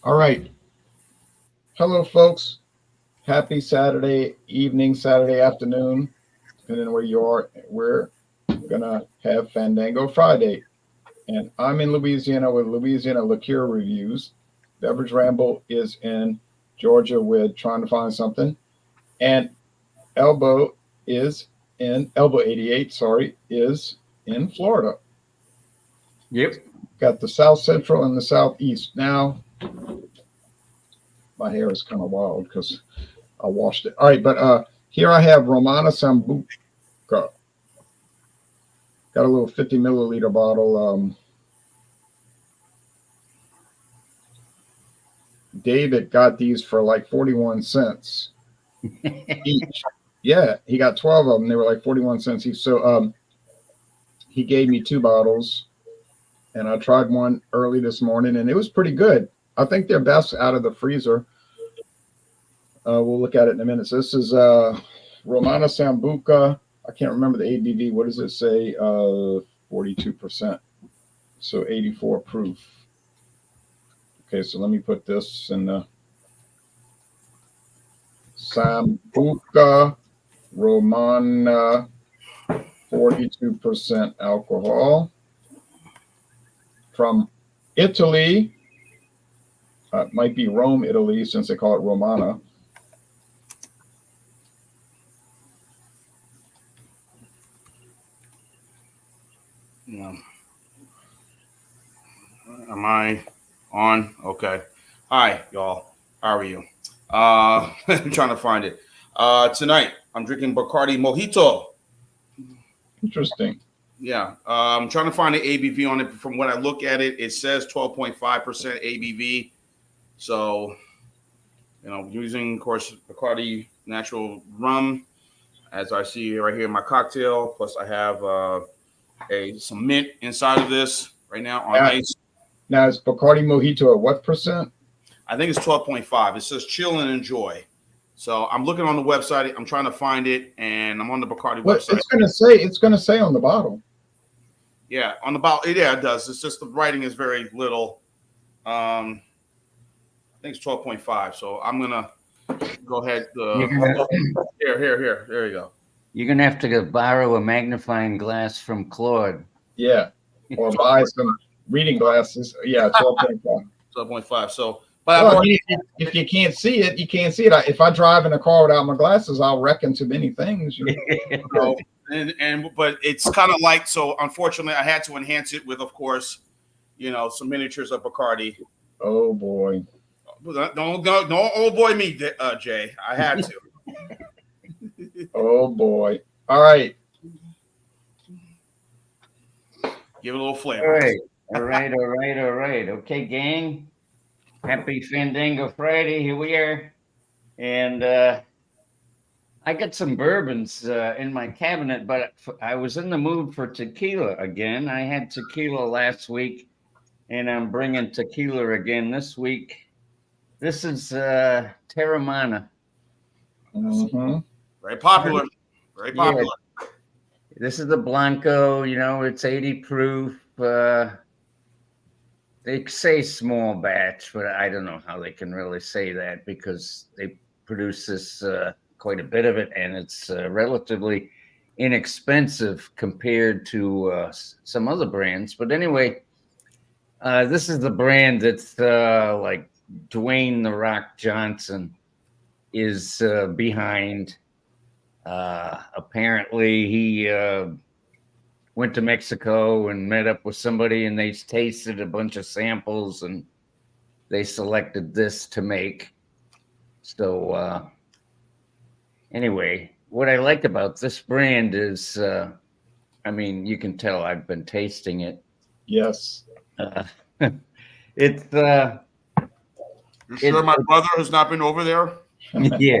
All right. Hello, folks. Happy Saturday evening, Saturday afternoon, depending on where you are. We're going to have Fandango Friday. And I'm in Louisiana with Louisiana Liqueur Reviews. Beverage Ramble is in Georgia with Trying to Find Something. And Elbow is Elbow 88, sorry, is in Florida. Yep. Got the South Central and the Southeast. Now, my hair is kind of wild because I washed it. All right, but here I have Romana Sambuca. Got a little 50 milliliter bottle. David got these for like 41 cents each. Yeah, he got 12 of them. They were like 41 cents each. So he gave me two bottles, and I tried one early this morning, and it was pretty good. I think they're best out of the freezer. We'll look at it in a minute. So this is Romana Sambuca. I can't remember the ABV. What does it say? 42%. So 84 proof. Okay, so let me put this in the Sambuca Romana, 42% alcohol from Italy. It might be Rome, Italy, since they call it Romana. Am I on? Okay. Hi, y'all. How are you? I'm trying to find it. Tonight, I'm drinking Bacardi Mojito. Interesting. Yeah. I'm trying to find the ABV on it. From what I look at it, it says 12.5% ABV. So, using, of course, Bacardi natural rum, as I see right here in my cocktail. Plus, I have some mint inside of this right now on ice. Now, is Bacardi Mojito at what percent? I think it's 12.5. It says chill and enjoy. So I'm looking on the website. I'm trying to find it, and I'm on the Bacardi website. It's gonna say on the bottle. Yeah, on the bottle. Yeah, it does. It's just the writing is very little. I think it's 12.5. So I'm gonna go ahead. Here. There you go. You're gonna have to borrow a magnifying glass from Claude. Yeah, or buy some reading glasses. Yeah, 12.5. 12.5. So, but if you can't see it, you can't see it. If I drive in a car without my glasses, I'll reckon to many things. But it's kind of like, so unfortunately, I had to enhance it with, of course, some miniatures of Bacardi. Oh boy! Don't oh boy me, Jay. I had to. Oh boy! All right. Give it a little flavor. All right. Okay, gang. Happy Fandango Friday. Here we are. And I got some bourbons in my cabinet, but I was in the mood for tequila again. I had tequila last week, and I'm bringing tequila again this week. This is Terramana. Mm-hmm. Very popular. Very popular. Yeah. This is the Blanco. It's 80 proof. They say small batch, but I don't know how they can really say that because they produce this quite a bit of it, and it's relatively inexpensive compared to some other brands. But anyway, this is the brand that's like Dwayne "The Rock" Johnson is behind. Apparently, he went to Mexico and met up with somebody, and they tasted a bunch of samples, and they selected this to make. So anyway, what I like about this brand is, you can tell I've been tasting it. Yes. It's you sure my brother has not been over there? Yeah.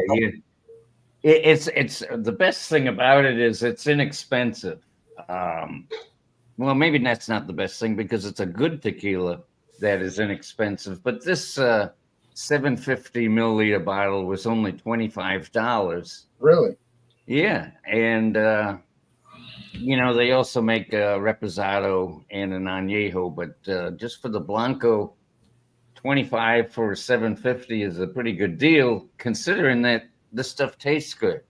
It's the best thing about it is it's inexpensive. Well, maybe that's not the best thing because it's a good tequila that is inexpensive. But this 750 milliliter bottle was only $25. Really? Yeah, and they also make a reposado and an añejo, but just for the Blanco, $25 for $7.50 is a pretty good deal, considering that this stuff tastes good.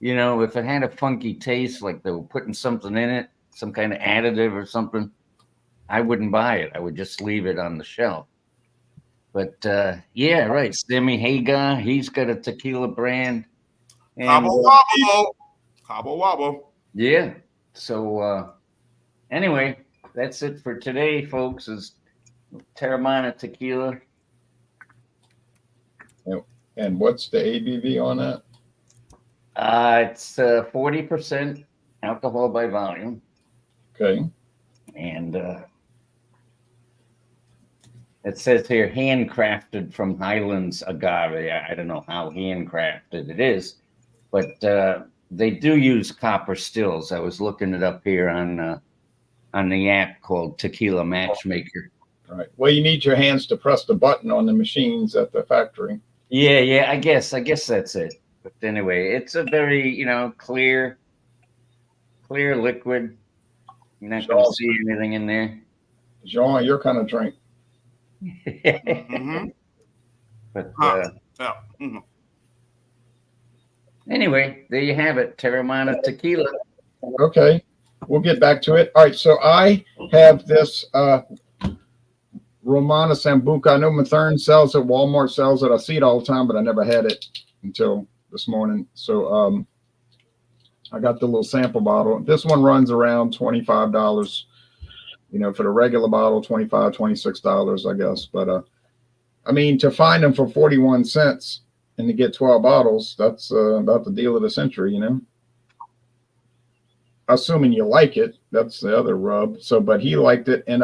You know, if it had a funky taste, like they were putting something in it, some kind of additive or something, I wouldn't buy it. I would just leave it on the shelf. But yeah, right. Sammy Hagar, he's got a tequila brand. And Cabo Wabo. Cabo Wabo. yeah. So anyway, that's it for today, folks. Is Terramana tequila. And what's the ABV on that? It's 40% alcohol by volume. Okay. And it says here handcrafted from Highlands agave. I don't know how handcrafted it is, but they do use copper stills. I was looking it up here on the app called Tequila Matchmaker. All right. Well, you need your hands to press the button on the machines at the factory. Yeah. I guess that's it. But anyway, it's a very clear liquid. You're not going to see anything in there. Jean, your kind of drink. Mm-hmm. But Yeah. Mm-hmm. anyway, there you have it, Terramana tequila. Okay, we'll get back to it. All right, so I have this Romana Sambuca. I know Mathern sells it, Walmart sells it. I see it all the time, but I never had it until this morning. So I got the little sample bottle. This one runs around $25. For the regular bottle, $25, $26, I guess. But I mean, to find them for 41 cents and to get 12 bottles, that's about the deal of the century, Assuming you like it, that's the other rub. So, but he liked it, and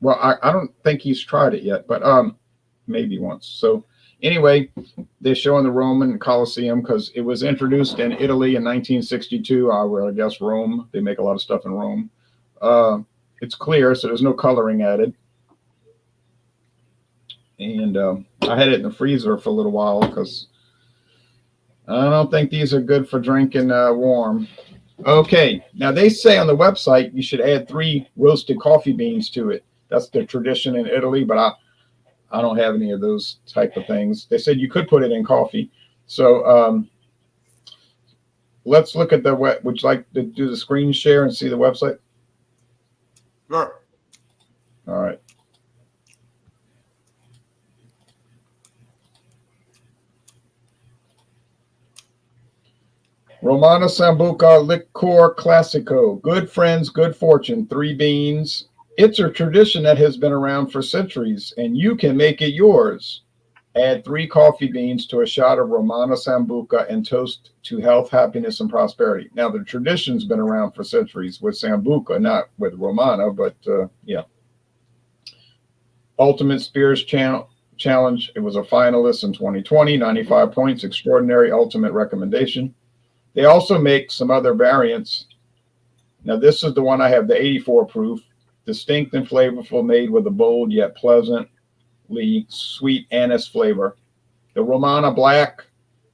well, I don't think he's tried it yet, but maybe once. So anyway, they're showing the Roman Colosseum because it was introduced in Italy in 1962. I guess Rome. They make a lot of stuff in Rome. It's clear, so there's no coloring added. And I had it in the freezer for a little while because I don't think these are good for drinking warm. Okay, now they say on the website you should add 3 roasted coffee beans to it. That's the tradition in Italy, but I don't have any of those type of things. They said you could put it in coffee. So let's look at the web. Would you like to do the screen share and see the website? Sure. All right. Romana Sambuca Liqueur Classico. Good friends, good fortune. 3 beans. It's a tradition that has been around for centuries, and you can make it yours. Add 3 coffee beans to a shot of Romana Sambuca and toast to health, happiness, and prosperity. Now, the tradition's been around for centuries with Sambuca, not with Romana, but yeah. Ultimate Spirits Challenge. It was a finalist in 2020, 95 points, extraordinary ultimate recommendation. They also make some other variants. Now, this is the one I have, the 84 proof, distinct and flavorful, made with a bold yet pleasantly sweet anise flavor. The Romana Black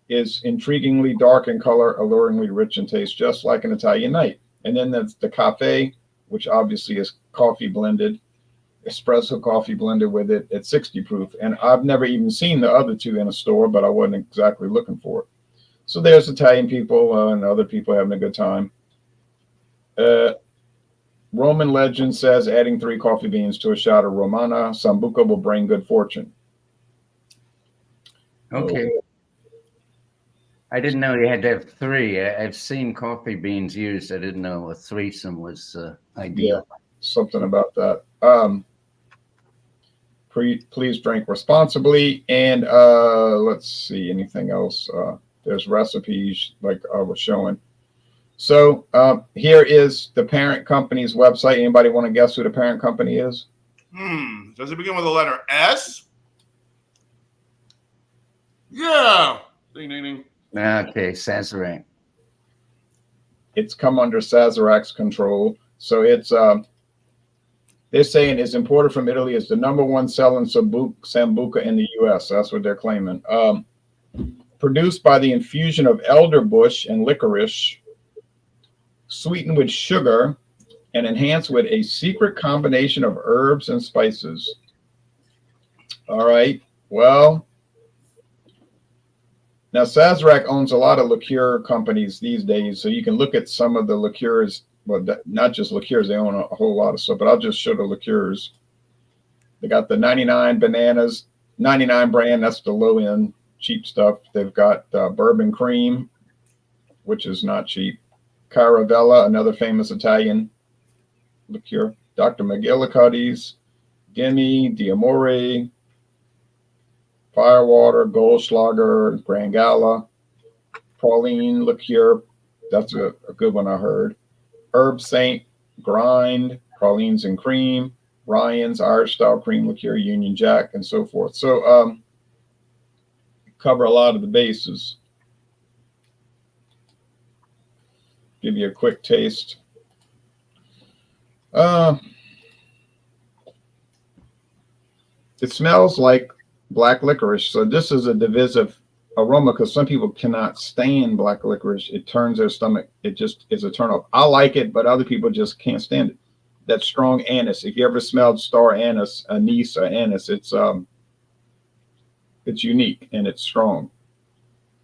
is intriguingly dark in color, alluringly rich in taste, just like an Italian night. And then there's the Cafe, which obviously is coffee blended, espresso coffee blended with it at 60 proof. And I've never even seen the other 2 in a store, but I wasn't exactly looking for it. So there's Italian people and other people having a good time. Roman legend says adding 3 coffee beans to a shot of Romana Sambuca will bring good fortune. Okay. I didn't know you had to have 3. I've seen coffee beans used. I didn't know a threesome was ideal. Yeah, something about that. Please drink responsibly. And let's see, anything else? There's recipes like I was showing. So here is the parent company's website. Anybody want to guess who the parent company is? Does it begin with the letter S? Yeah. Ding, ding, ding. Okay, Sazerac. It's come under Sazerac's control. So it's they're saying it's imported from Italy. It's the #1 selling Sambuca in the U.S. That's what they're claiming. Produced by the infusion of elderbush and licorice, sweetened with sugar, and enhanced with a secret combination of herbs and spices. All right. Well, now Sazerac owns a lot of liqueur companies these days, so you can look at some of the liqueurs. Well, not just liqueurs; they own a whole lot of stuff. But I'll just show the liqueurs. They got the 99 bananas, 99 brand. That's the low end, cheap stuff. They've got bourbon cream, which is not cheap. Caravella, another famous Italian liqueur. Dr. McGillicuddy's, Demi, D'Amore, Firewater, Goldschlager, Grand Gala, Pauline liqueur. That's a good one I heard. Herb Saint, Grind, Pralines and Cream, Ryan's, Irish Style Cream Liqueur, Union Jack, and so forth. So cover a lot of the bases. Give you a quick taste. It smells like black licorice. So this is a divisive aroma because some people cannot stand black licorice. It turns their stomach. It just is a turn off. I like it, but other people just can't stand it. That strong anise. If you ever smelled star anise, anise or anise, it's unique and it's strong.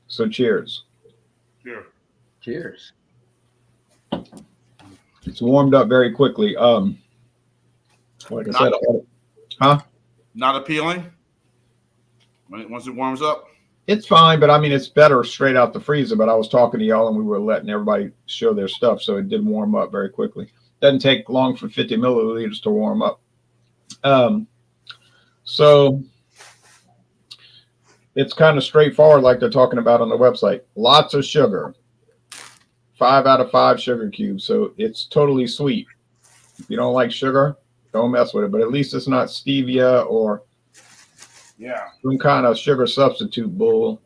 So cheers. Sure. Cheers. It's warmed up very quickly. Like I said, huh? Not appealing. Once it warms up. It's fine, but I mean, it's better straight out the freezer. But I was talking to y'all, and we were letting everybody show their stuff, so it did warm up very quickly. Doesn't take long for 50 milliliters to warm up. So it's kind of straightforward, like they're talking about on the website. Lots of sugar, 5 out of 5 sugar cubes. So it's totally sweet. If you don't like sugar, don't mess with it. But at least it's not stevia or some kind of sugar substitute bull.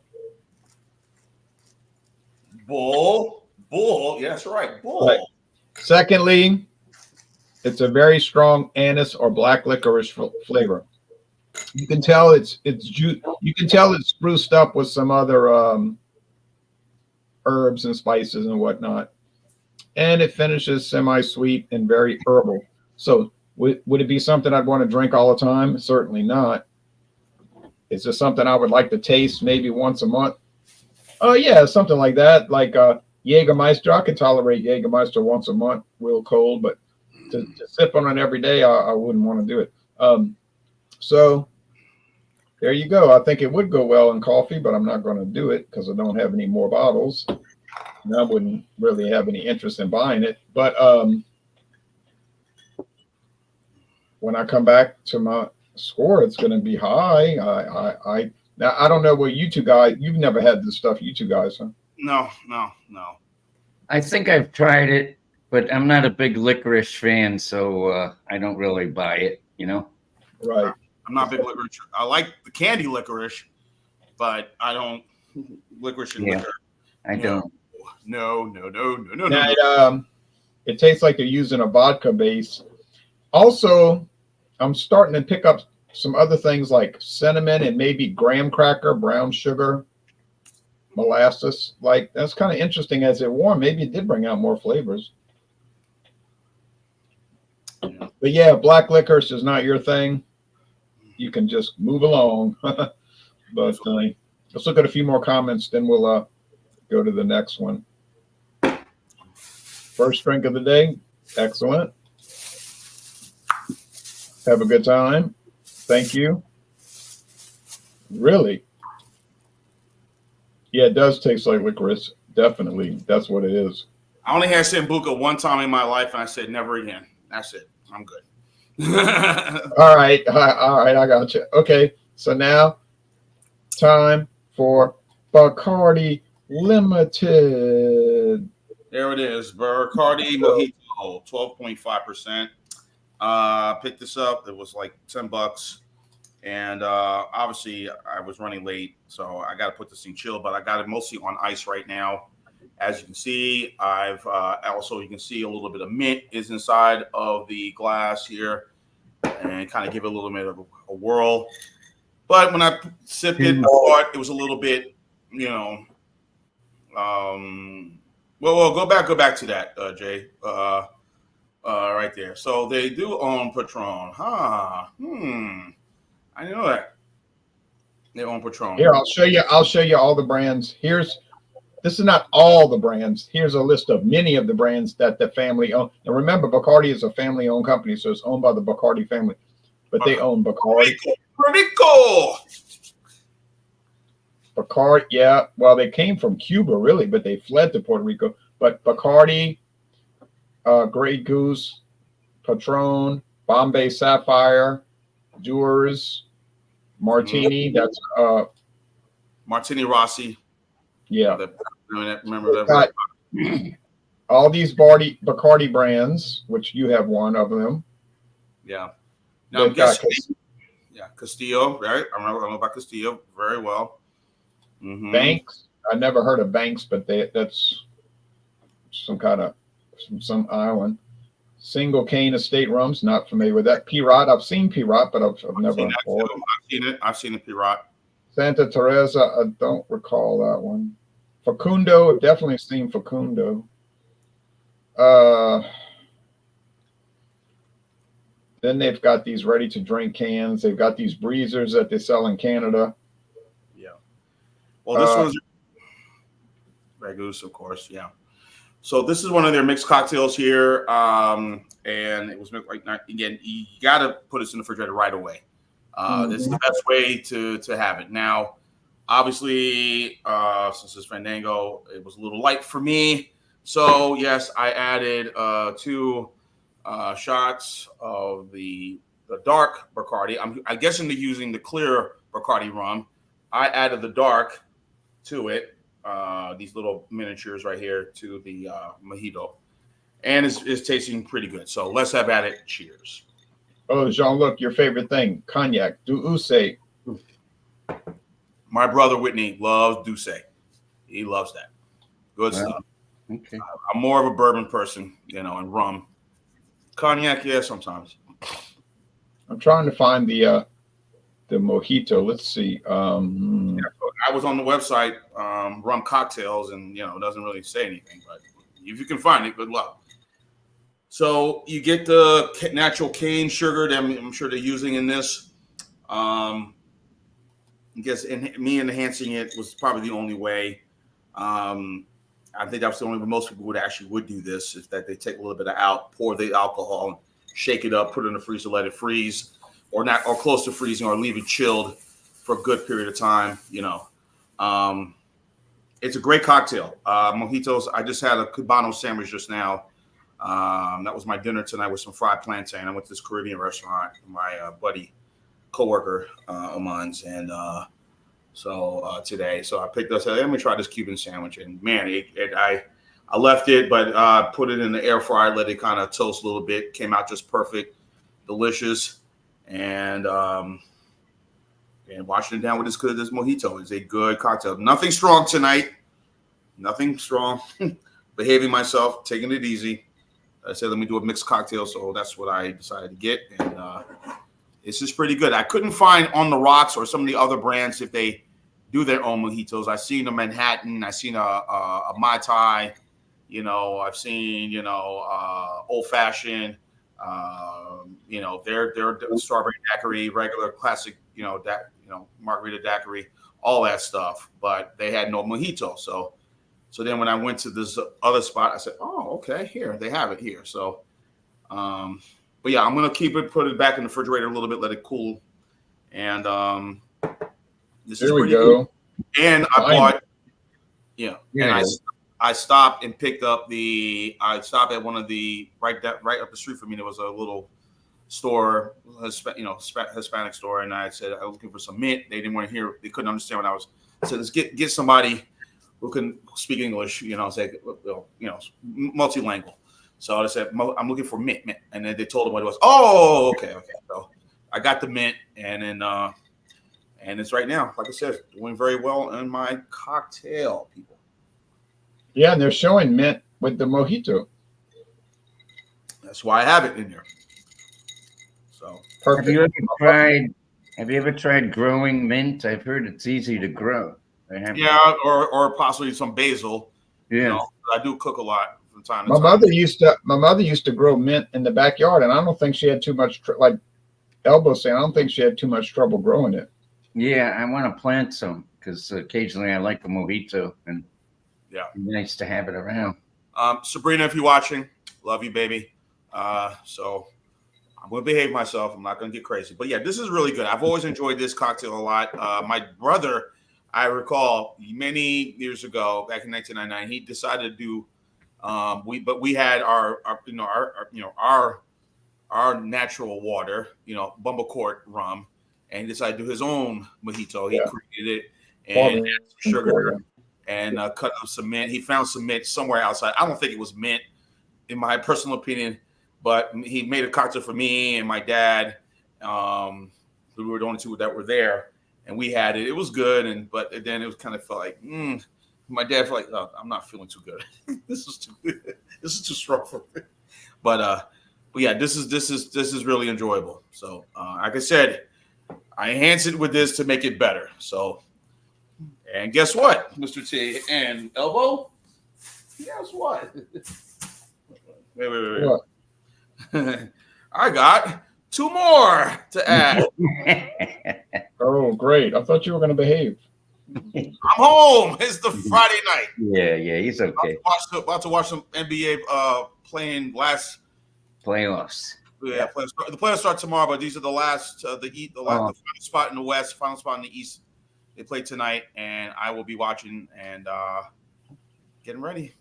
Bull. Yes, right. Bull. Right. Secondly, it's a very strong anise or black licorice flavor. You can tell it's you can tell it's spruced up with some other herbs and spices and whatnot. And it finishes semi-sweet and very herbal. So would it be something I'd want to drink all the time? Certainly not. Is this something I would like to taste maybe once a month? Oh yeah, something like that. Like Jägermeister, I can tolerate Jägermeister once a month, real cold, but to sip on it every day, I wouldn't want to do it. So there you go. I think it would go well in coffee, but I'm not going to do it because I don't have any more bottles. And I wouldn't really have any interest in buying it. But when I come back to my score, it's going to be high. Now I don't know what you two guys. You've never had this stuff, you two guys, huh? No. I think I've tried it, but I'm not a big licorice fan, so I don't really buy it, you know? Right. I'm not a big licorice. I like the candy licorice, but I don't licorice and liquor. I don't. No. Now, it tastes like they're using a vodka base. Also, I'm starting to pick up some other things like cinnamon and maybe graham cracker, brown sugar, molasses. Like that's kind of interesting. As it warmed, maybe it did bring out more flavors. Yeah. But yeah, black licorice is not your thing. You can just move along. But let's look at a few more comments, then we'll go to the next one. First drink of the day. Excellent. Have a good time. Thank you. Really? Yeah, it does taste like licorice. Definitely. That's what it is. I only had Sambuca one time in my life, and I said never again. That's it. I'm good. All right. I got you. Okay. So now, time for Bacardi Limited. There it is. Bacardi Mojito, 12.5%. Picked this up. It was like $10. And obviously, I was running late, so I got to put this in chill. But I got it mostly on ice right now. As you can see, I've also you can see a little bit of mint is inside of the glass here, and kind of give it a little bit of a whirl. But when I sipped it, I thought it was a little bit, well, go back to that, Jay. Right there. So they do own Patron. I know that. They own Patron. Here, I'll show you. I'll show you all the brands. This is not all the brands. Here's a list of many of the brands that the family own. And remember, Bacardi is a family-owned company, so it's owned by the Bacardi family. But they own Bacardi. Pretty cool. Bacardi, yeah. Well, they came from Cuba, really, but they fled to Puerto Rico. But Bacardi, Grey Goose, Patron, Bombay Sapphire, Dewar's, Martini. That's Martini Rossi. yeah. Remember that? All these Bacardi brands, which you have one of them. Yeah. Now I'm guessing. Yeah, Castillo, right? I know about Castillo very well. Mm-hmm. Banks. I never heard of Banks, but that's some kind of some island. Single cane estate rums. Not familiar with that. Pirot. I've seen Pirot, but I've never. I've seen the Pirot. Santa Teresa. I don't recall that one. Facundo. I've definitely seen Facundo. Then they've got these ready-to-drink cans. They've got these breezers that they sell in Canada. Yeah. Well, this one's Grey Goose, of course. Yeah. So this is one of their mixed cocktails here, and it was mixed like again. You got to put this in the refrigerator right away. This is the best way to have it. Now, obviously, since it's Fandango, it was a little light for me. So yes, I added 2 shots of the dark Bacardi. I'm guessing they're using the clear Bacardi rum. I added the dark to it. These little miniatures right here to the mojito, and it's tasting pretty good. So let's have at it. Cheers. Oh, Jean-Luc, your favorite thing, cognac, Douce. My brother Whitney loves Douce. He loves that. Good stuff. Okay. I'm more of a bourbon person, and rum. Cognac, yeah, sometimes. I'm trying to find the mojito. Let's see. I was on the website, rum cocktails, and it doesn't really say anything. But if you can find it, good luck. So you get the natural cane sugar that I'm sure they're using in this. I guess me enhancing it was probably the only way. I think that's the only way most people would do this, is that they take a little bit out, pour the alcohol, shake it up, put it in the freezer, let it freeze, or close to freezing, or leave it chilled for a good period of time. It's a great cocktail. Mojitos. I just had a Cubano sandwich just now. That was my dinner tonight with some fried plantain. I went to this Caribbean restaurant, my buddy, coworker of mine's, and today. So I picked up, said, let me try this Cuban sandwich. And man, I left it, but put it in the air fryer, let it kind of toast a little bit. Came out just perfect, delicious. And washing it down with this mojito is a good cocktail. Nothing strong tonight. Nothing strong. Behaving myself, taking it easy. I said, let me do a mixed cocktail. So that's what I decided to get. And it's just pretty good. I couldn't find On the Rocks or some of the other brands if they do their own mojitos. I've seen a Manhattan. I've seen a Mai Tai. I've seen, Old Fashioned. Their strawberry daiquiri, regular classic, margarita daiquiri, all that stuff. But they had no mojito. So then when I went to this other spot, I said, oh, okay, here, they have it here. So, but yeah, I'm going to put it back in the refrigerator a little bit, let it cool. And this is pretty good. And I bought, and I stopped and picked up I stopped at one of the, right up the street from me, there was a little store, Hispanic store. And I said, I was looking for some mint. They didn't want to hear, they couldn't understand what I was. I said, let's get somebody who can speak English, multilingual. So I said, I'm looking for mint. And then they told them what it was. Oh, okay. So I got the mint, and then and it's right now, like I said, doing very well in my cocktail, people. Yeah, and they're showing mint with the mojito. That's why I have it in there. So perfect. Have you ever tried growing mint? I've heard it's easy to grow. Yeah, or possibly some basil. Yeah, I do cook a lot from time to time. My mother used to grow mint in the backyard, and I don't think she had too much like Elbow saying. I don't think she had too much trouble growing it. Yeah, I want to plant some because occasionally I like a mojito, and Yeah. it's nice to have it around. Sabrina, if you're watching, love you, baby. So I'm going to behave myself. I'm not going to get crazy. But yeah, this is really good. I've always enjoyed this cocktail a lot. My brother, I recall many years ago, back in 1999, he decided to do. We had our natural water, Bumblecourt rum, and he decided to do his own mojito. He Yeah. created it and Bourbon added some sugar Court, and cut up some mint. He found some mint somewhere outside. I don't think it was mint, in my personal opinion, but he made a cocktail for me and my dad. We were the only two that were there, and we had it. It was good, but then it was kind of felt like, my dad felt like, oh, I'm not feeling too good. This is too good. This is too strong for me. But yeah, this is really enjoyable. So like I said, I enhance it with this to make it better. So, and guess what, Mr. T and Elbow? Guess what? Wait. What? I got 2 more to add. Oh, great. I thought you were going to behave. I'm home. It's the Friday night. Yeah, he's okay. About to watch some NBA playing last Playoffs. Yeah, the playoffs start tomorrow, but these are the last, the final spot in the West, final spot in the East. They play tonight, and I will be watching and getting ready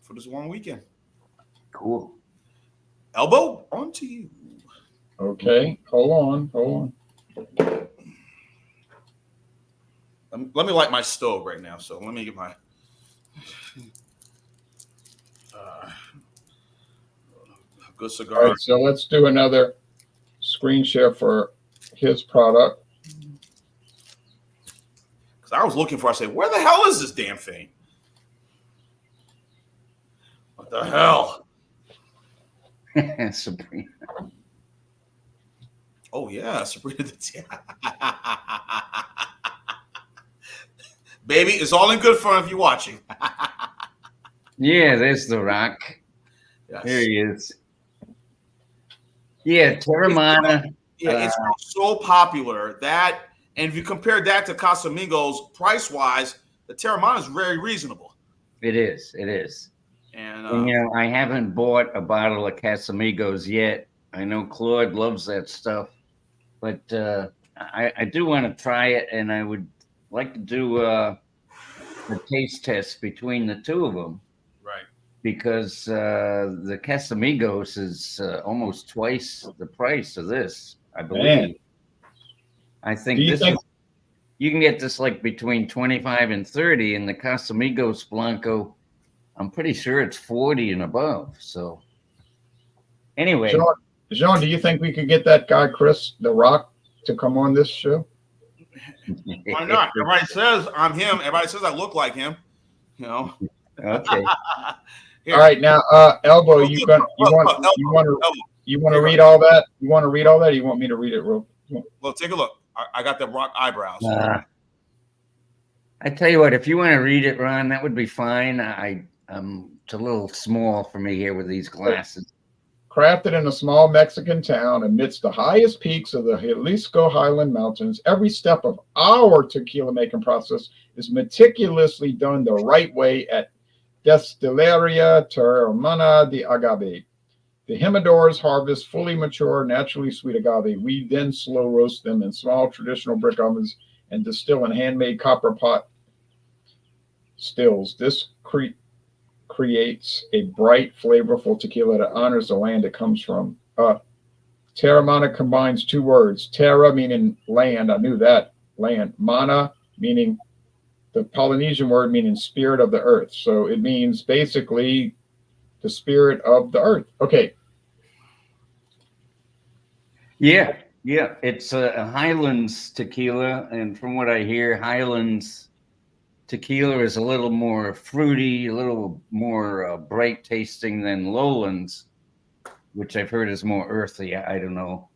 for this long weekend. Cool. Elbow, on to you. Okay, hold on. Let me light my stove right now. So let me get my good cigar. All right, so let's do another screen share for his product. Because I was looking for, I said, where the hell is this damn thing? What the hell? Sabrina. Oh yeah, Sabrina. Baby, it's all in good fun if you're watching. Yeah, there's the Rock. Yes. There he is. Yeah, Terramana. Yeah, it's so popular that, and if you compare that to Casamigos price-wise, the Terramana is very reasonable. It is. And I haven't bought a bottle of Casamigos yet. I know Claude loves that stuff, but I do want to try it, and I would like to do a taste test between the two of them. Right. Because the Casamigos is almost twice the price of this, I believe. Man. I think you can get this like between 25 and 30, and the Casamigos Blanco, I'm pretty sure it's 40 and above. So anyway. Jean, do you think we could get that guy, Chris The Rock, to come on this show? Why not? Everybody says I'm him. Everybody says I look like him. Okay. Here. All right, now, Elbow, you want to read all that? You want to read all that? Or you want me to read it, real? Well, take a look. I got the Rock eyebrows. I tell you what, if you want to read it, Ron, that would be fine. It's a little small for me here with these glasses. Crafted in a small Mexican town amidst the highest peaks of the Jalisco Highland Mountains, every step of our tequila making process is meticulously done the right way at Destileria Terramana de Agave. The Jimadores harvest fully mature, naturally sweet agave. We then slow roast them in small traditional brick ovens and distill in handmade copper pot stills. This creates a bright, flavorful tequila that honors the land it comes from. Terramana combines 2 words. Terra meaning land. I knew that. Land. Mana meaning the Polynesian word meaning spirit of the earth. So it means basically the spirit of the earth. Okay. Yeah. It's a Highlands tequila. And from what I hear, Highlands tequila is a little more fruity, a little more bright tasting than Lowlands, which I've heard is more earthy. I don't know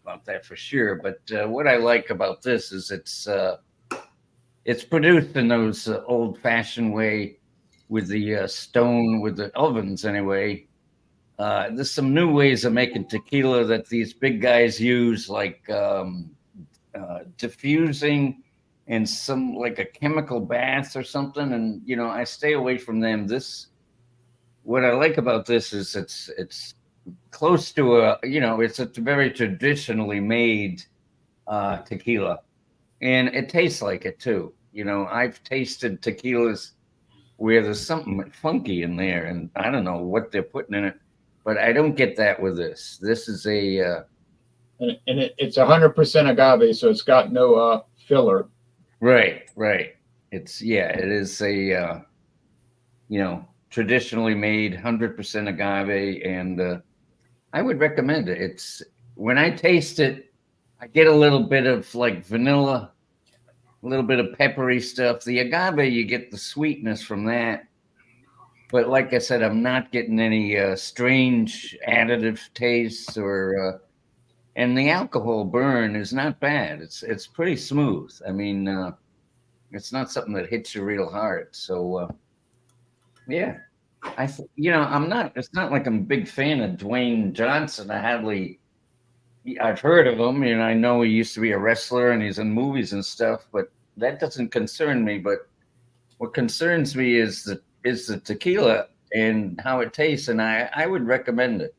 about that for sure. But what I like about this is it's produced in those old-fashioned way with the stone, with the ovens anyway. There's some new ways of making tequila that these big guys use, like diffusing and some like a chemical bath or something. And I stay away from them. What I like about this is it's close to it's a very traditionally made tequila, and it tastes like it too. I've tasted tequilas where there's something funky in there, and I don't know what they're putting in it, but I don't get that with this. This is a it's 100% agave, so it's got no filler. right. It is a traditionally made 100% agave, and I would recommend it. It's when I taste it, I get a little bit of like vanilla, a little bit of peppery stuff. The agave, you get the sweetness from that. But like I said, I'm not getting any strange additive tastes and the alcohol burn is not bad. It's pretty smooth. I mean, it's not something that hits you real hard. So yeah, I'm not. It's not like I'm a big fan of Dwayne Johnson. I've heard of him, and I know he used to be a wrestler and he's in movies and stuff. But that doesn't concern me. But what concerns me is the tequila and how it tastes, and I would recommend it.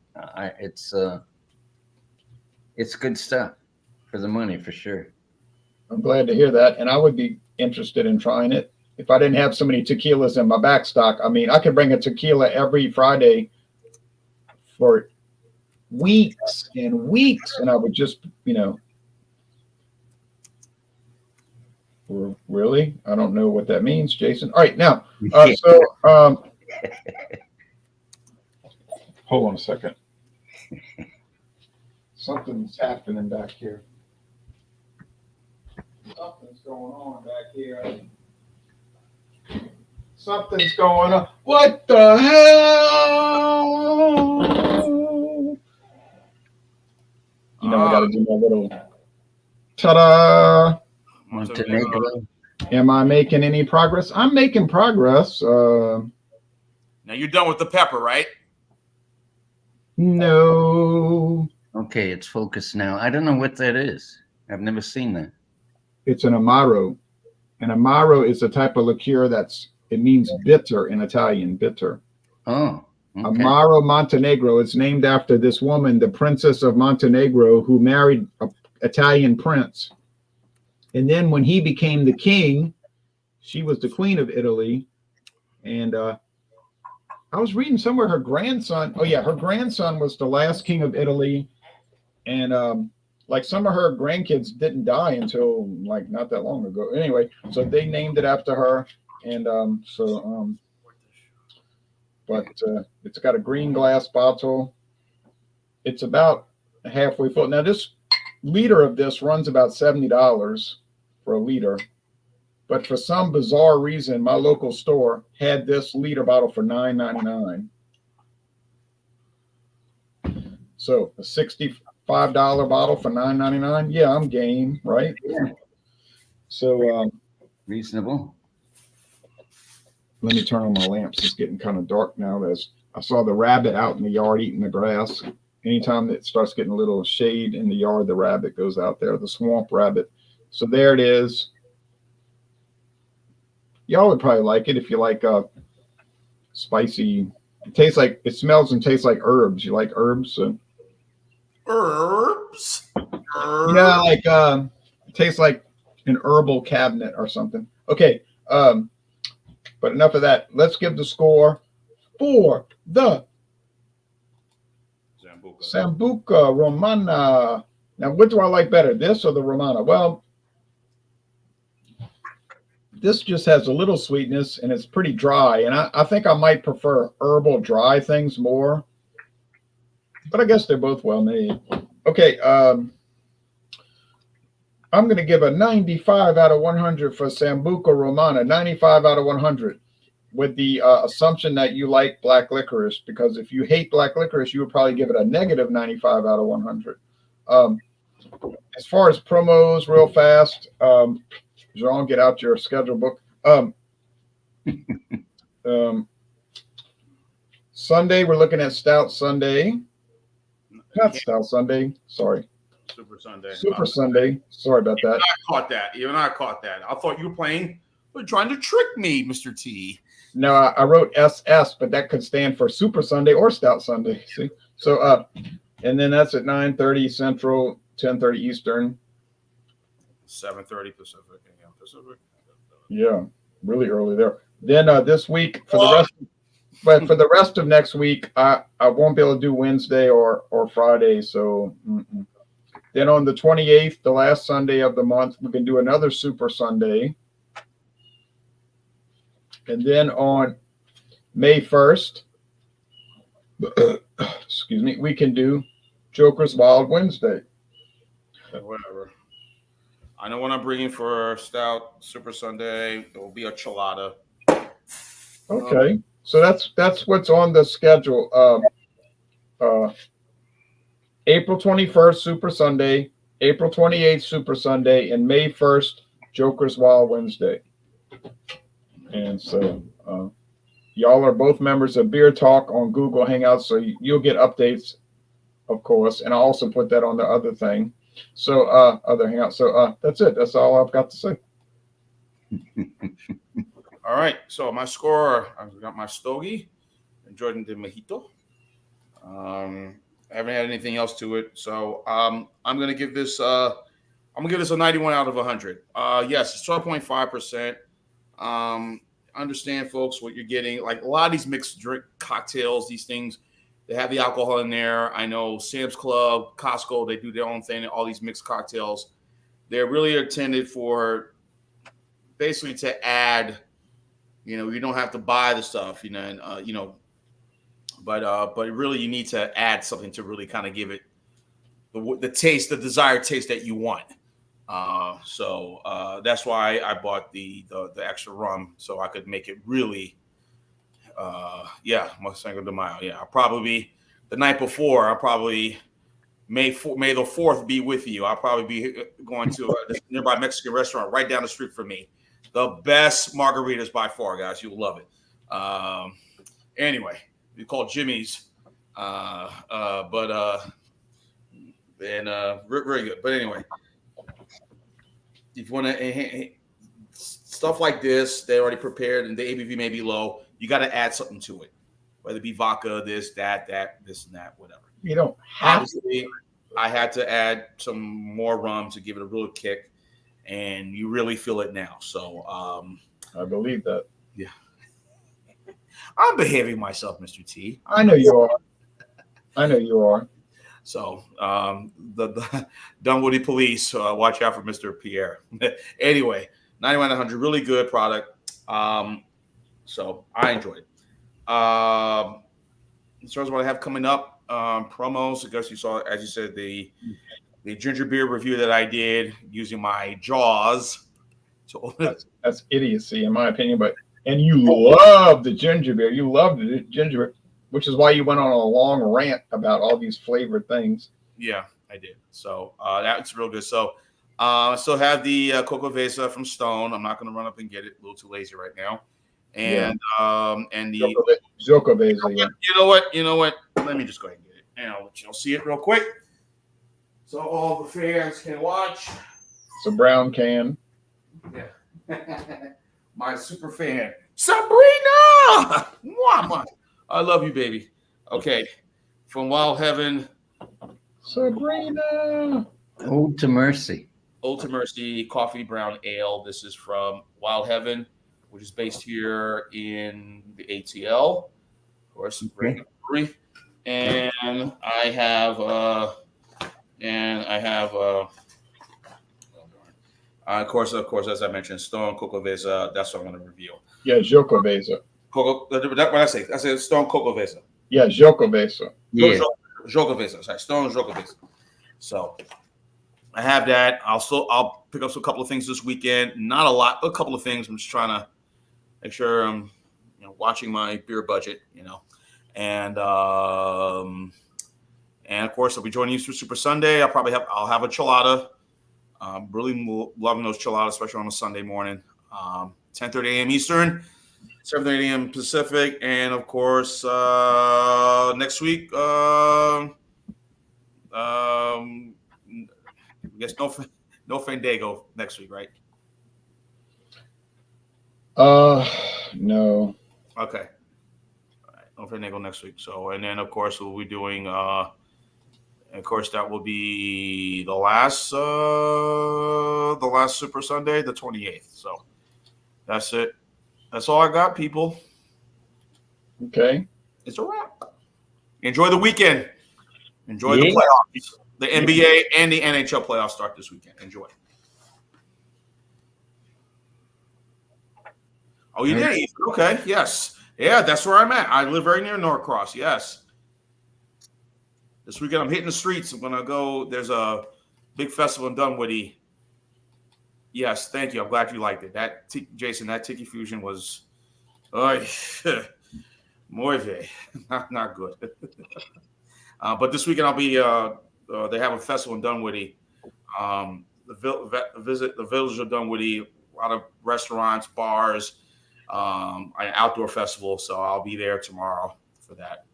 It's good stuff for the money for sure. I'm glad to hear that, and I would be interested in trying it if I didn't have so many tequilas in my back stock. I mean, I could bring a tequila every Friday for weeks and weeks, and I would just, really? I don't know what that means, Jason. All right, now, hold on a second. Something's happening back here. Something's going on back here. Something's going on. What the hell? I got to do my little ta-da. Montenegro. Am I making any progress? I'm making progress. Now you're done with the pepper, right? No. Okay, it's focused now. I don't know what that is. I've never seen that. It's an Amaro. An Amaro is a type of liqueur it means bitter in Italian, bitter. Oh, okay. Amaro Montenegro is named after this woman, the Princess of Montenegro, who married an Italian prince. And then when he became the king, she was the queen of Italy. And I was reading somewhere her grandson was the last king of Italy. And like some of her grandkids didn't die until like not that long ago. Anyway, so they named it after her. And but it's got a green glass bottle. It's about halfway full. Now this liter of this runs about $70 for a liter. But for some bizarre reason, my local store had this liter bottle for $9.99. So a $65 bottle for $9.99. Yeah, I'm game, right? Yeah. So reasonable. Let me turn on my lamps. It's getting kind of dark now. I saw the rabbit out in the yard eating the grass. Anytime it starts getting a little shade in the yard, the rabbit goes out there, the swamp rabbit. So there it is. Y'all would probably like it if you like spicy. It smells and tastes like herbs. You like herbs? So. Herbs. Yeah, like it tastes like an herbal cabinet or something. Okay, but enough of that. Let's give the score for the Sambuca Romana. Now, what do I like better, this or the Romana? Well, this just has a little sweetness and it's pretty dry. And I think I might prefer herbal dry things more. But I guess they're both well made. Okay, I'm going to give a 95 out of 100 for Sambuca Romana, 95 out of 100, with the assumption that you like black licorice, because if you hate black licorice, you would probably give it a negative 95 out of 100. As far as promos, real fast, Jean, get out your schedule book. Sunday, we're looking at Stout Sunday. Not Stout Sunday, sorry. Super Sunday. Super Sunday. Sorry about that. I caught that. Even I caught that. I thought you were playing. You're trying to trick me, Mr. T. No, I wrote SS, but that could stand for Super Sunday or Stout Sunday. See, so and then that's at 9:30 Central, 10:30 Eastern. 7:30 Pacific. Yeah, really early there. Then this week for the rest, but for the rest of next week, I won't be able to do Wednesday or Friday. So then on the 28th, the last Sunday of the month, we can do another Super Sunday. And then on May 1st, excuse me, we can do Joker's Wild Wednesday. Whatever. I know what I'm bringing for Stout Super Sunday. It will be a chelada. Okay, so that's what's on the schedule. April 21st, Super Sunday, April 28th, Super Sunday, and May 1st, Joker's Wild Wednesday. And so y'all are both members of Beer Talk on Google Hangouts, so you'll get updates, of course. And I'll also put that on the other thing. So other Hangouts. So that's it. That's all I've got to say. All right. So my score, I've got my Stogie and Jordan de Mojito. I haven't had anything else to it. So I'm gonna give this a 91 out of 100. Yes, it's 12.5%. Understand, folks, what you're getting. Like a lot of these mixed drink cocktails, these things, they have the alcohol in there. I know Sam's Club, Costco, they do their own thing. All these mixed cocktails, they're really intended for basically to add. You don't have to buy the stuff, and but really you need to add something to really kind of give it the taste, the desired taste that you want. So that's why I bought the extra rum, so I could make it really, Cinco de Mayo. Yeah, I'll probably the night before. I'll probably May the 4th be with you. I'll probably be going to this nearby Mexican restaurant right down the street from me. The best margaritas by far, guys. You'll love it. Anyway, we call Jimmy's, very good. But anyway. If you want to stuff like this, they're already prepared and the ABV may be low. You got to add something to it, whether it be vodka, this, that, this, and that, whatever. You don't have Obviously, to. I had to add some more rum to give it a real kick, and you really feel it now. So I believe that. Yeah. I'm behaving myself, Mr. T. I know you are. So the Dunwoody police, watch out for Mr. Pierre. Anyway, 91 100, really good product. So I enjoyed it. As far as what I have coming up, promos, I guess you saw, as you said, the ginger beer review that I did using my jaws. So that's idiocy in my opinion, and you love the ginger beer. You love the ginger beer, which is why you went on a long rant about all these flavored things. Yeah, I did. So that's real good. So I still have the Coco Vesa from Stone. I'm not going to run up and get it. A little too lazy right now. And and the Coco Vesa. Yeah. You know what? Let me just go ahead and get it. And you'll see it real quick, so all the fans can watch. It's a brown can. Yeah. My super fan, Sabrina. Mwah. I love you, baby. Okay. From Wild Heaven. Sabrina. Ode to Mercy. Ode to Mercy Coffee Brown Ale. This is from Wild Heaven, which is based here in the ATL. Of course, brewery. And I have of course, as I mentioned, Stone Coco Vesa. That's what I'm going to review. Yeah, Joko Vesa. What I say? I said Stone Coco Vesa. Yeah, Joko Vesa. Yeah. Joko Vesa. Sorry, Stone Joko Vesa. So I have that. I'll pick up a couple of things this weekend. Not a lot, but a couple of things. I'm just trying to make sure I'm watching my beer budget, And of course, I'll be joining you for Super Sunday. I'll have a chelada. Really loving those cheladas, especially on a Sunday morning. 10:30 a.m. Eastern, 7:30 a.m. Pacific, and of course next week guess no Fandango next week, right? No. Okay. All right. No Fandango next week. So, and then of course we'll be doing. Of course, that will be the last Super Sunday, the 28th. So that's it. That's all I got, people. Okay. It's a wrap. Enjoy the weekend. Enjoy the Yeah. playoffs. The NBA and the NHL playoffs start this weekend. Enjoy. Oh, you did? Okay. Yes. Yeah, that's where I'm at. I live very near Norcross. Yes. This weekend I'm hitting the streets. I'm gonna go. There's a big festival in Dunwoody. Yes, thank you. I'm glad you liked it. Jason, that Tiki Fusion was, muy bien. Not good. But this weekend I'll be. They have a festival in Dunwoody. Visit the village of Dunwoody. A lot of restaurants, bars, an outdoor festival. So I'll be there tomorrow for that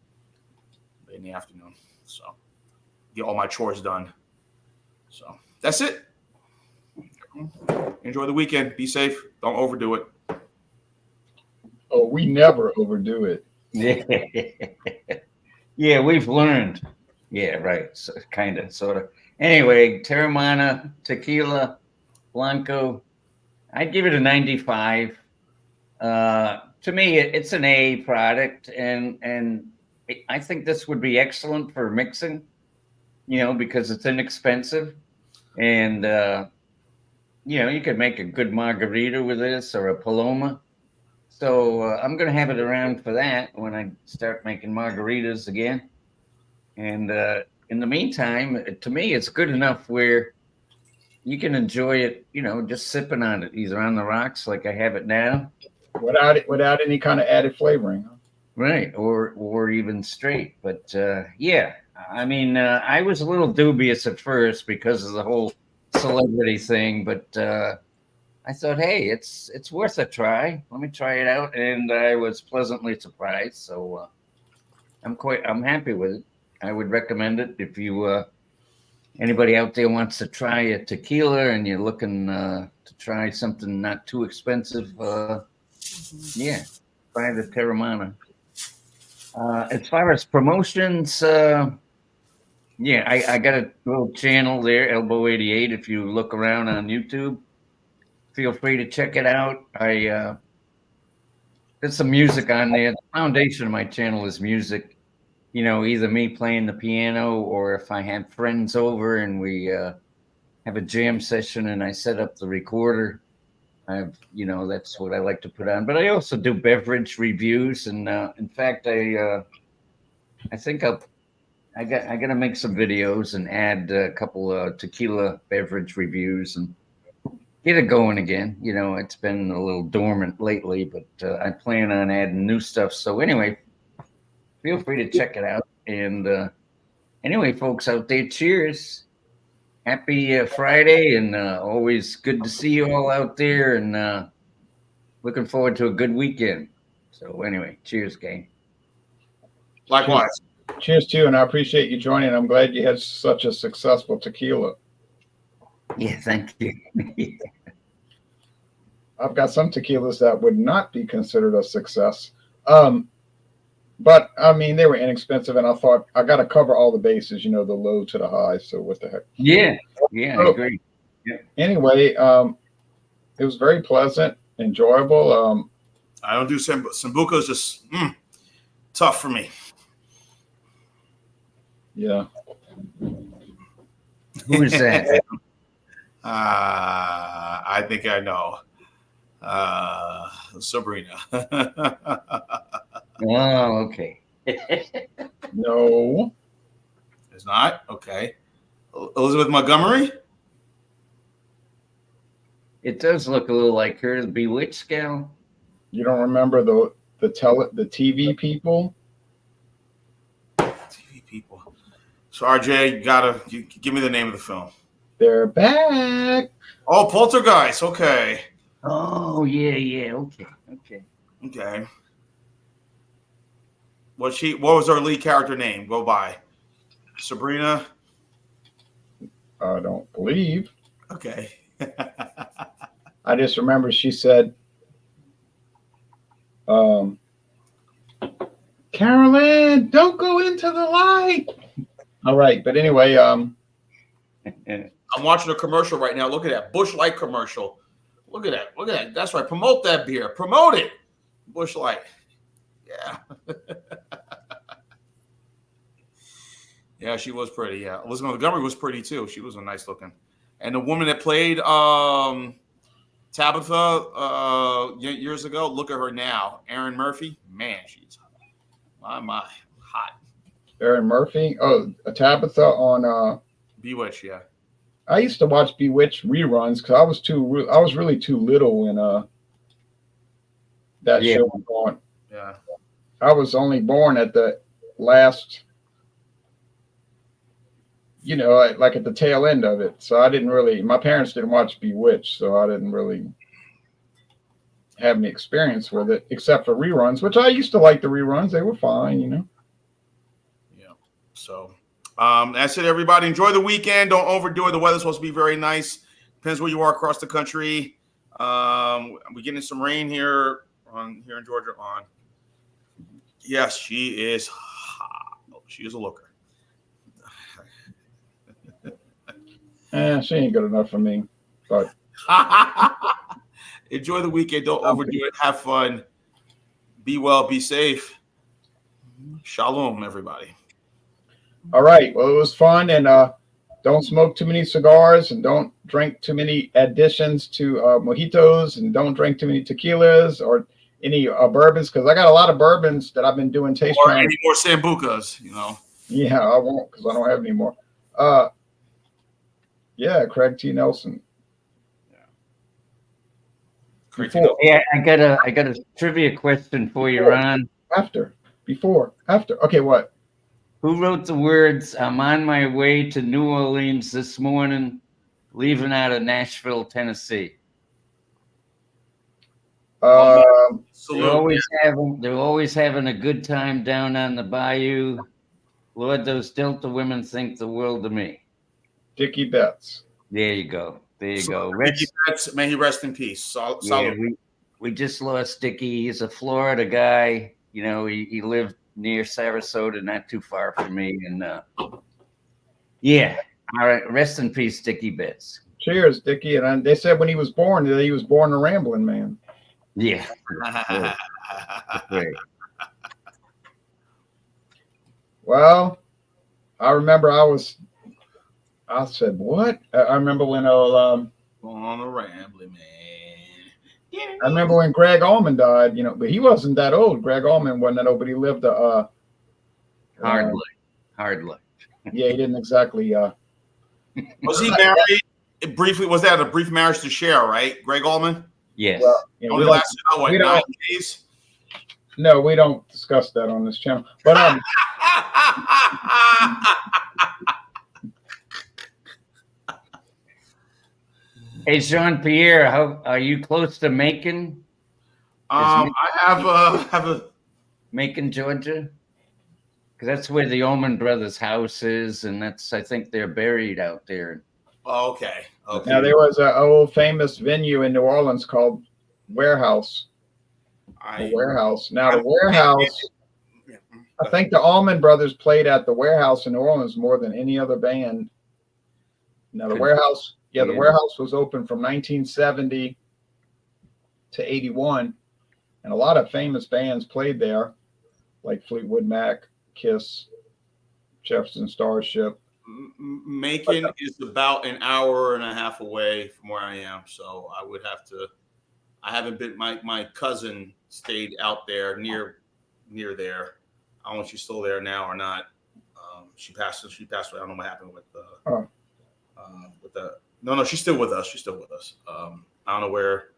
in the afternoon. So get all my chores done. So that's it. Enjoy the weekend. Be safe. Don't overdo it. Oh, we never overdo it. Yeah. Yeah, we've learned. Yeah, right. So, kind of, sort of. Anyway, Terramana, Tequila, Blanco, I'd give it a 95. To me, it's an A product, and I think this would be excellent for mixing, because it's inexpensive. And, you could make a good margarita with this or a Paloma. So I'm going to have it around for that when I start making margaritas again. And in the meantime, to me, it's good enough where you can enjoy it, just sipping on it, either on the rocks like I have it now. Without any kind of added flavoring. Right. Or even straight. But yeah, I mean, I was a little dubious at first because of the whole celebrity thing, but I thought, hey, it's worth a try. Let me try it out, and I was pleasantly surprised. So I'm happy with it. I would recommend it if you anybody out there wants to try a tequila and you're looking to try something not too expensive. Yeah, try the Terramana. As far as promotions, yeah, I got a little channel there, Elbow 88. If you look around on YouTube, feel free to check it out. There's some music on there. The foundation of my channel is music. Either me playing the piano or if I have friends over and we have a jam session and I set up the recorder. That's what I like to put on. But I also do beverage reviews, and in fact, I think I got to make some videos and add a couple of tequila beverage reviews and get it going again. It's been a little dormant lately, but I plan on adding new stuff. So anyway, feel free to check it out. And anyway, folks out there, cheers. Happy Friday, and always good to see you all out there, and looking forward to a good weekend. So anyway, cheers, gang. Likewise. Cheers to you, and I appreciate you joining. I'm glad you had such a successful tequila. Yeah, thank you. I've got some tequilas that would not be considered a success. But I mean, they were inexpensive, and I thought I got to cover all the bases, the low to the high. So what the heck? Yeah, I agree. Yeah. Anyway, it was very pleasant, enjoyable. I don't do Sambuca is just tough for me. Yeah. Who is that? I think I know. Sabrina. Oh, okay. No. It's not? Okay. Elizabeth Montgomery? It does look a little like her, the Bewitched gal. You don't remember the TV people? TV people. So RJ, you gotta give me the name of the film. They're back. Oh, Poltergeist. Okay. Oh, yeah. Okay. What was her lead character name? Go by Sabrina. I don't believe. Okay. I just remember she said, Carolyn, don't go into the light. All right, but anyway, I'm watching a commercial right now. Look at that Bush Light commercial. Look at that. Look at that. That's right. Promote that beer. Promote it. Bush Light. Yeah. Yeah, she was pretty. Yeah. Elizabeth Montgomery was pretty too. She was a nice looking. And the woman that played Tabitha years ago, look at her now. Erin Murphy. Man, she's my hot. Erin Murphy. Oh, Tabitha on Bewitched, yeah. I used to watch Bewitched reruns because I was really too little when that show was on. Yeah. I was only born at the last, like at the tail end of it. So I didn't really. My parents didn't watch Bewitched, so I didn't really have any experience with it except for reruns, which I used to like the reruns. They were fine. Yeah. So. That's it, everybody. Enjoy the weekend. Don't overdo it. The weather's supposed to be very nice. Depends where you are across the country. We're getting some rain here in Georgia. Yes, she is hot. She is a looker. She ain't good enough for me. But enjoy the weekend. Don't overdo it. Have fun. Be well. Be safe. Shalom, everybody. All right. Well, it was fun, and don't smoke too many cigars, and don't drink too many additions to mojitos, and don't drink too many tequilas or any bourbons, because I got a lot of bourbons that I've been doing taste or trying. Any more sambucas, Yeah, I won't because I don't have any more. Yeah, Craig T. Nelson. Yeah, I got a trivia question for you, Ron. Before, after. Okay, what? Who wrote the words, "I'm on my way to New Orleans this morning, leaving out of Nashville, Tennessee"? Salute. They're always having a good time down on the bayou. Lord, those Delta women think the world of me. Dickie Betts. There you go. Dickie Betts, may he rest in peace. Yeah, we just lost Dickie. He's a Florida guy. He lived near Sarasota, not too far from me. And yeah, all right. Rest in peace, Dickie Betts. Cheers, Dickie. And they said when he was born that he was born a rambling man. Yeah. Great. Well, I remember I said, what? I remember when on a rambling man. I remember when Greg Allman died, but he wasn't that old. Greg Allman wasn't that old, but he lived a hard life. Yeah, he didn't exactly. Was he married briefly? Was that a brief marriage to Cher, right? Greg Allman? Yes. Well, only lasted 9 days. No, we don't discuss that on this channel. But Hey, Jean-Pierre, how are you close to Macon? I have a Macon, Georgia, because that's where the Allman Brothers' house is, and I think they're buried out there. Oh, okay. Now there was an old famous venue in New Orleans called Warehouse. The Warehouse. Now the Warehouse. I think the Allman Brothers played at the Warehouse in New Orleans more than any other band. Now the Warehouse. Yeah, the Warehouse was open from 1970 to 81, and a lot of famous bands played there, like Fleetwood Mac, Kiss, Jefferson Starship. Macon is about an hour and a half away from where I am, so I would have to. I haven't been. My cousin stayed out there near there. I don't know if she's still there now or not. She passed away. I don't know what happened with the. No, she's still with us. I don't know where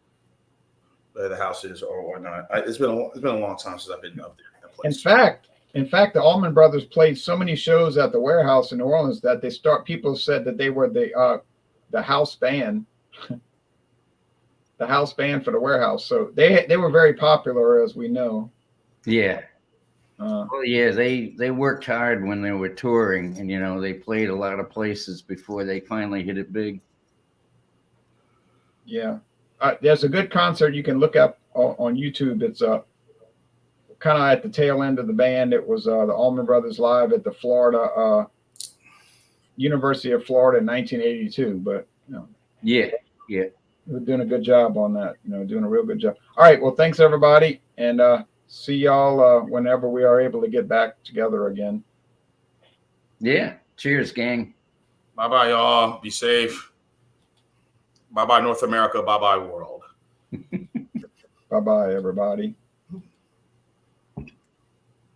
the house is or not. It's been a long time since I've been up there. That place. In fact, the Allman Brothers played so many shows at the Warehouse in New Orleans that people said that they were the house band, the house band for the Warehouse. So they were very popular, as we know. Yeah. Well, yeah, they worked hard when they were touring, and they played a lot of places before they finally hit it big. Yeah, there's a good concert you can look up on YouTube. It's kind of at the tail end of the band. It was the Allman Brothers live at the Florida University of Florida in 1982. But yeah, we're doing a good job on that. Doing a real good job. All right, well, thanks everybody, and see y'all whenever we are able to get back together again. Yeah. Cheers, gang. Bye-bye, y'all. Be safe. Bye-bye, North America. Bye-bye, world. Bye-bye, everybody.